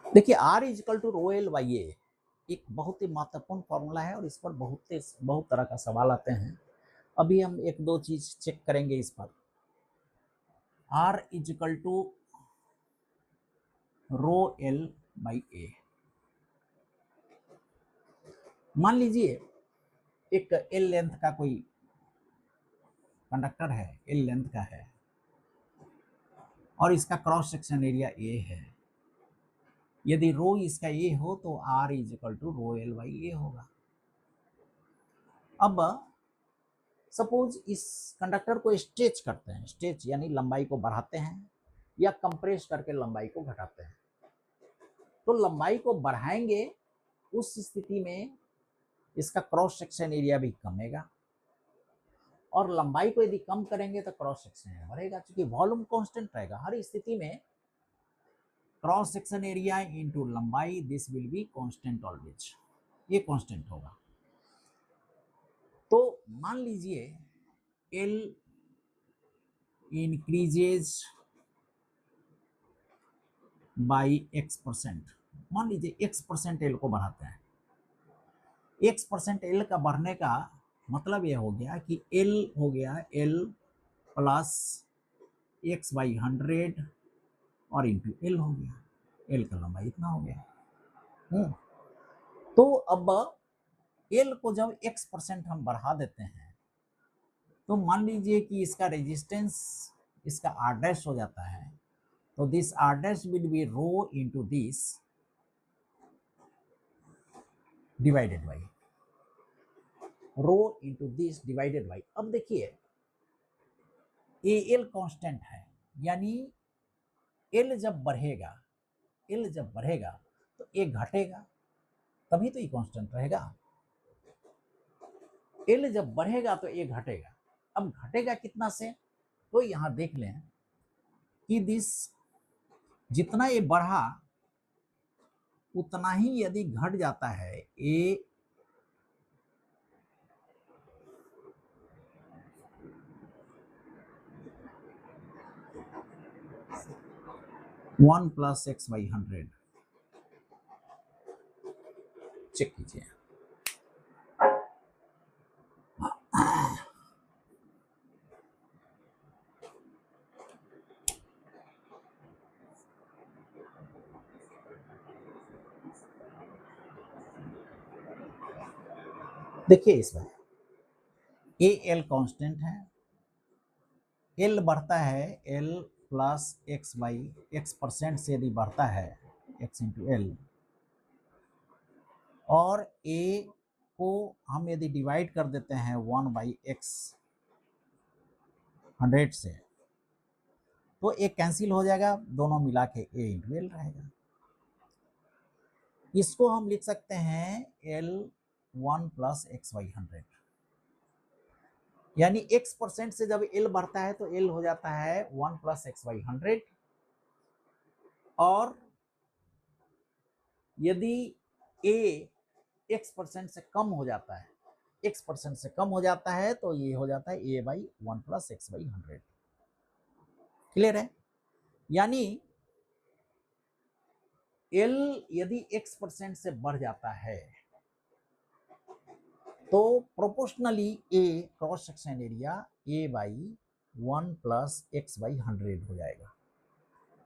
देखिए R is equal to rho l by A एक बहुत ही महत्वपूर्ण फॉर्मूला है, और इस पर बहुत तरह का सवाल आते हैं। अभी हम एक दो चीज चेक करेंगे इस पर। R is equal to rho l by A, मान लीजिए एक एल लेंथ का कोई कंडक्टर है, एल लेंथ का है, और इसका क्रॉस सेक्शन एरिया ए है। यदि रो इसका ए हो तो R is equal to rho l by A होगा। अब सपोज इस कंडक्टर को स्ट्रेच करते हैं, स्ट्रेच यानी लंबाई को बढ़ाते हैं या कंप्रेस करके लंबाई को घटाते हैं। तो लंबाई को बढ़ाएंगे, उस स्थिति में इसका क्रॉस सेक्शन एरिया भी कमेगा, और लंबाई को यदि कम करेंगे तो क्रॉस सेक्शन एरिया बढ़ेगा, क्योंकि वॉल्यूम कांस्टेंट रहेगा हर स्थिति में। क्रॉस सेक्शन एरिया इनटू लंबाई, this will be constant always, ये कांस्टेंट होगा। तो मान लीजिए एल इंक्रीजेज बाई x%, मान लीजिए x% एल को बढ़ाते हैं। x% एल का बढ़ने का मतलब यह हो गया कि एल हो गया एल प्लस x बाई 100 और इंटू एल हो गया, एल का लंबाई इतना हो गया। तो अब एल को जब x% हम बढ़ा देते हैं तो मान लीजिए कि इसका रेजिस्टेंस इसका r' हो जाता है, तो this r dash will be rho into this divided by rho into this divided by. अब देखिए ए एल कांस्टेंट है, यानी एल जब बढ़ेगा, एल जब बढ़ेगा तो ए घटेगा, तभी तो ये कांस्टेंट रहेगा। एल जब बढ़ेगा तो ए घटेगा। अब घटेगा कितना से, तो यहां देख लें कि दिस जितना ये बढ़ा उतना ही यदि घट जाता है ए 1 + x/100 चेक कीजिए। देखिए इसमें ए एल कांस्टेंट है, एल बढ़ता है, एल प्लस x परसेंट से यदि बढ़ता है x इंटू एल, और a को हम यदि डिवाइड कर देते हैं 1/x 100 से, तो a कैंसिल हो जाएगा, दोनों मिला के a इंटू एल रहेगा। इसको हम लिख सकते हैं l 1 + x/100, यानी x परसेंट से जब l बढ़ता है तो l हो जाता है 1 + x/100, और यदि a x परसेंट से कम हो जाता है, x परसेंट से कम हो जाता है तो ये हो जाता है a/1 + x/100। क्लियर है? यानी l यदि x परसेंट से बढ़ जाता है तो proportionally a cross section area a/1 + x/100 हो जाएगा।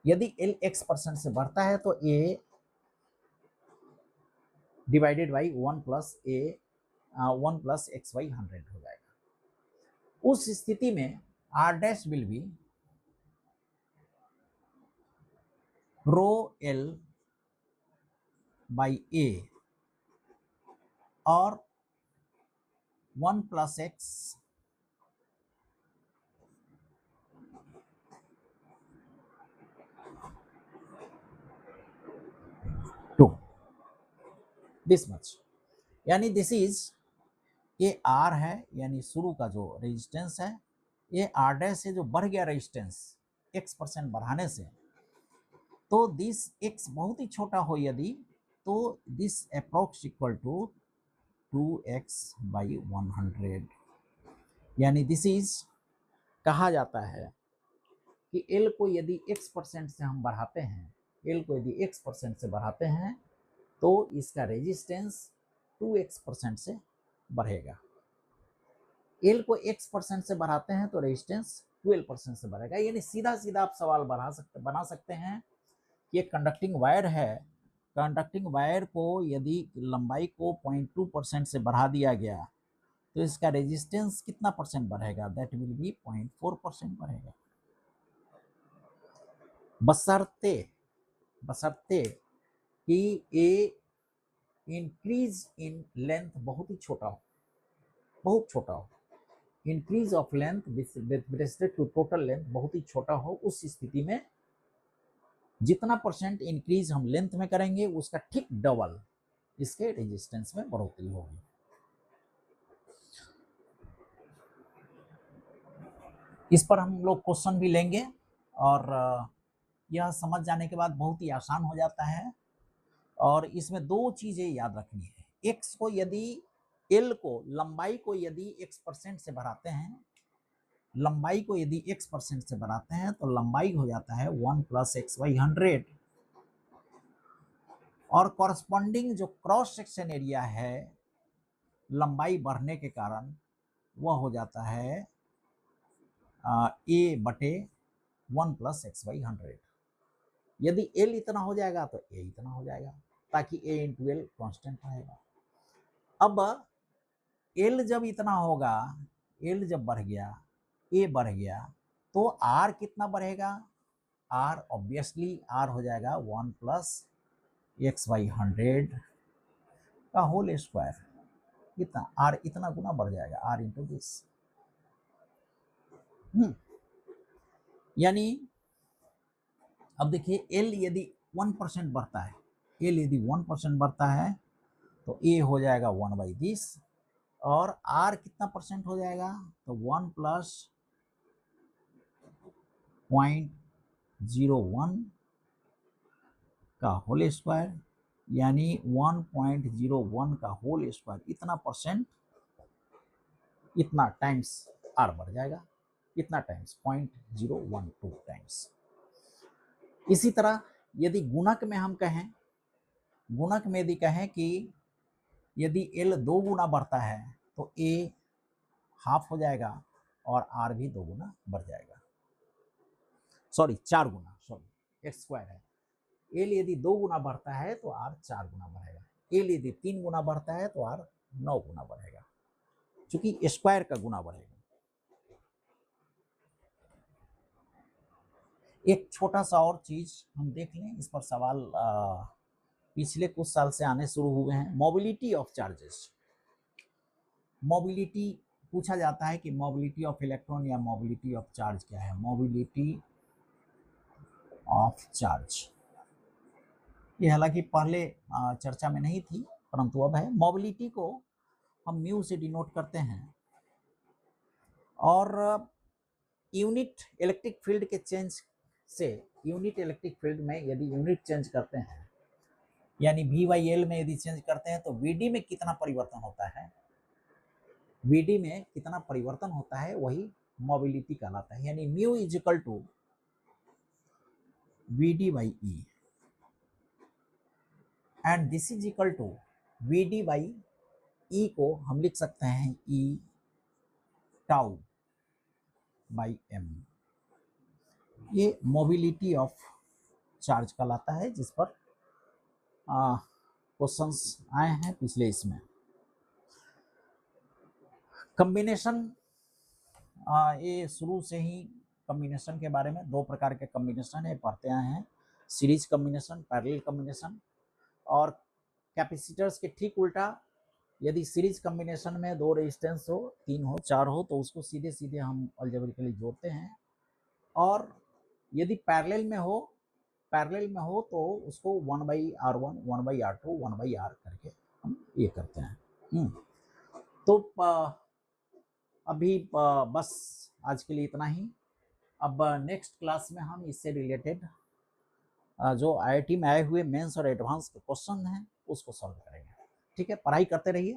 यदि l x परसेंट से बढ़ता है तो a डिवाइडेड बाई 1 + x/100 हो जाएगा। उस स्थिति में r dash will be rho l by a और 1 + x टू दिस मच, यानी दिस इज ये r है, यानी शुरू का जो रेजिस्टेंस है, ये r डैश से जो बढ़ गया रेजिस्टेंस x परसेंट बढ़ाने से, तो दिस x बहुत ही छोटा हो यदि, तो this approx equal to 2x/100, यानी दिस इज, कहा जाता है कि l को यदि x परसेंट से हम बढ़ाते हैं, l को यदि x परसेंट से बढ़ाते हैं तो इसका रेजिस्टेंस 2x परसेंट से बढ़ेगा। l को x परसेंट से बढ़ाते हैं तो रेजिस्टेंस 12% से बढ़ेगा। यानी सीधा सीधा आप सवाल बना सकते हैं कि एक कंडक्टिंग वायर है, कंडक्टिंग वायर को यदि लंबाई को 0.2% से बढ़ा दिया गया तो इसका रेजिस्टेंस कितना परसेंट बढ़ेगा, दैट विल बी 0.4% बढ़ेगा। बशर्ते कि ए इंक्रीज इन लेंथ बहुत ही छोटा हो, बहुत छोटा हो, increase of length with respect to total length बहुत ही छोटा हो। उस स्थिति में जितना परसेंट इंक्रीज हम लेंथ में करेंगे उसका ठीक डबल इसके रेजिस्टेंस में बढ़ोतरी होगी। इस पर हम लोग क्वेश्चन भी लेंगे, और यह समझ जाने के बाद बहुत ही आसान हो जाता है। और इसमें दो चीजें याद रखनी है, x को यदि l को लंबाई को यदि x परसेंट से बढ़ाते हैं, लंबाई को यदि x परसेंट से बढ़ाते हैं तो लंबाई हो जाता है 1 + x/100, और कॉरस्पॉन्डिंग जो क्रॉस सेक्शन एरिया है लंबाई बढ़ने के कारण वह हो जाता है a/1 + x/100। यदि l इतना हो जाएगा तो a इतना हो जाएगा, ताकि a इंटू एल कॉन्स्टेंट रहेगा। अब l जब इतना होगा, l जब बढ़ गया, a बढ़ गया, तो r कितना बढ़ेगा, आर ऑब्वियसली आर हो जाएगा 1 प्लस x/100 का होल स्क्वायर, कितना आर इतना गुना बढ़ जाएगा आर इंटू दिस। यानी अब देखिए एल यदि 1% बढ़ता है, एल यदि 1% बढ़ता है तो ए हो जाएगा 1/दिस, और आर कितना परसेंट हो जाएगा तो 1 प्लस 0.01 का होल स्क्वायर, यानी 1.01 का होल स्क्वायर इतना परसेंट, इतना टाइम्स आर बढ़ जाएगा, कितना टाइम्स 0.012 टाइम्स। इसी तरह यदि गुणक में हम कहें, गुणक में यदि कहें कि यदि एल 2 गुना बढ़ता है तो ए हाफ हो जाएगा और आर भी 2 गुना बढ़ जाएगा, सॉरी 4 गुना, सॉरी एक्स स्क्वायर है। एल यदि 2 गुना बढ़ता है तो आर 4 गुना बढ़ेगा, एल यदि 3 गुना बढ़ता है तो आर 9 गुना बढ़ेगा, क्योंकि स्क्वायर का गुना बढ़ेगा। एक छोटा सा और चीज हम देख लें, इस पर सवाल पिछले कुछ साल से आने शुरू हुए हैं। मोबिलिटी ऑफ चार्जेस, मोबिलिटी पूछा जाता है कि मोबिलिटी ऑफ इलेक्ट्रॉन या मोबिलिटी ऑफ चार्ज क्या है। मोबिलिटी ऑफ चार्ज ये हालांकि पहले चर्चा में नहीं थी, परंतु अब है। मोबिलिटी को हम म्यू से डिनोट करते हैं, और यूनिट इलेक्ट्रिक फील्ड के चेंज से, यूनिट इलेक्ट्रिक फील्ड में यदि यूनिट चेंज करते हैं, यानी V/L में यदि चेंज करते हैं तो VD में कितना परिवर्तन होता है, VD में कितना परिवर्तन होता है वही मोबिलिटी कहलाता है। यानी mu is equal to VD/E and this is equal to VD/E को हम लिख सकते हैं E τ/m। ये मोबिलिटी ऑफ चार्ज कहलाता है, जिस पर क्वेश्चंस आए हैं पिछले इसमें। कम्बिनेशन, ये शुरू से ही कम्बिनेशन के बारे में, 2 प्रकार के कम्बिनेशन है पढ़ते आए हैं, सीरीज कम्बिनेशन, पैरेलल कम्बिनेशन। और कैपेसिटर्स के ठीक उल्टा, यदि सीरीज कम्बिनेशन में 2 रेजिस्टेंस हो, 3 हो, 4 हो तो उसको सीधे सीधे हम अलजेब्रिकली जोड़ते हैं, और यदि पैरेलल में हो तो उसको 1/R1 1/R2 1/R करके हम ये करते हैं। तो अभी बस आज के लिए इतना ही। अब नेक्स्ट क्लास में हम इससे रिलेटेड जो IIT में आए हुए मेंस और एडवांस के क्वेश्चन हैं उसको सॉल्व करेंगे। ठीक है, पढ़ाई करते रहिए।